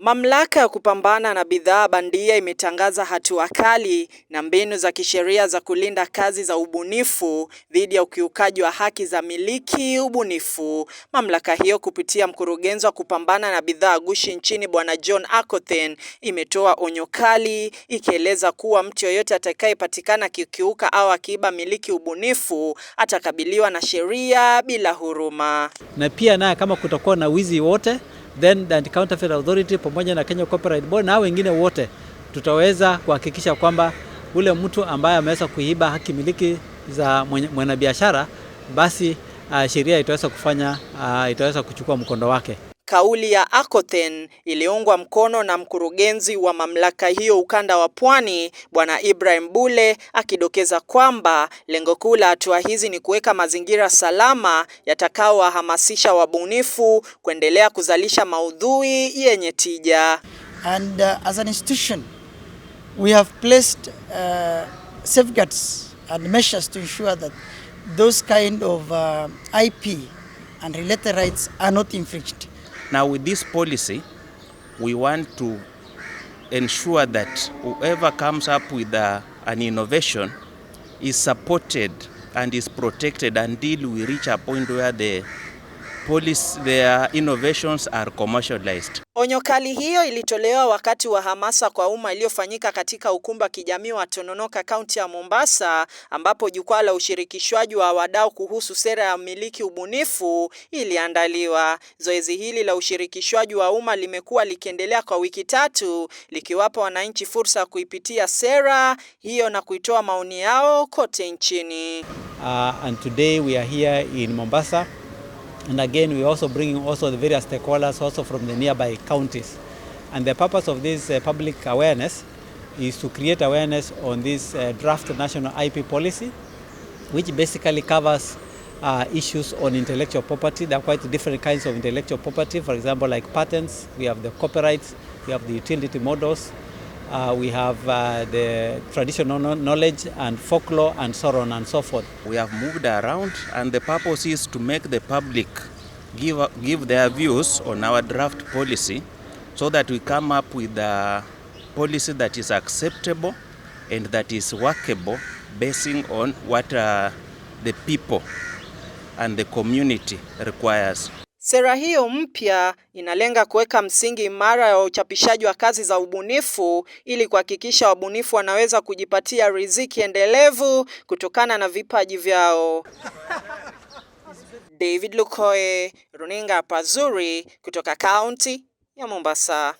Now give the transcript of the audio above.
Mamlaka ya kupambana na bidhaa bandia imetangaza hatua kali na mbinu za kisheria za kulinda kazi za ubunifu dhidi ya ukiukaji wa haki za miliki ubunifu. Mamlaka hiyo kupitia mkurugenzi wa kupambana na bidhaa ghushi nchini Bwana John Akothen imetoa onyo kali ikieleza kuwa mtu yeyote atakayepatikana kikiuka au akiiba miliki ubunifu atakabiliwa na sheria bila huruma. Na pia naye kama kutakuwa na wizi wote, then the Anti-Counterfeit Authority pamoja na Kenya Copyright Board na wengine wote tutaweza kuhakikisha kwamba ule mtu ambaye ameweza kuiba haki miliki za mwanabiashara basi sheria itaweza kuchukua mkondo wake. Kauli ya Akothen iliungwa mkono na mkurugenzi wa mamlaka hiyo ukanda wa Pwani Bwana Ibrahim Bule, akidokeza kwamba lengo kuu la hatua hizi ni kuweka mazingira salama yatakaowahamasisha wabunifu kuendelea kuzalisha maudhui yenye tija. And as an institution we have placed safeguards and measures to ensure that those kind of IP and related rights are not infringed. Now with this policy, we want to ensure that whoever comes up with an innovation is supported and is protected until we reach a point where their innovations are commercialized. Onyo kali hiyo ilitolewa wakati wa hamasa kwa umma iliyofanyika katika ukumbi wa kijamii wa Tononoka, kaunti ya Mombasa, ambapo jukwaa la ushirikishwaji wa wadau kuhusu sera ya miliki ubunifu iliandaliwa. Zoezi hili la ushirikishwaji wa umma limekuwa likiendelea kwa wiki 3, likiwapa wananchi fursa ya kuipitia sera hiyo na kuitoa maoni yao kote nchini. And today we are here in Mombasa. And again, we are also bringing the various stakeholders also from the nearby counties. And the purpose of this public awareness is to create awareness on this draft national IP policy, which basically covers issues on intellectual property. There are quite different kinds of intellectual property. For example, like patents, we have the copyrights, we have the utility models, we have the traditional knowledge and folklore and so on and so forth. We have moved around and the purpose is to make the public give their views on our draft policy so that we come up with a policy that is acceptable and that is workable basing on what the people and the community requires. Sera hiyo mpya inalenga kuweka msingi imara wa uchapishaji wa kazi za ubunifu ili kuhakikisha wabunifu wanaweza kujipatia riziki endelevu kutokana na vipaji vyao. David Lukoe, Runinga Pazuri kutoka kaunti ya Mombasa.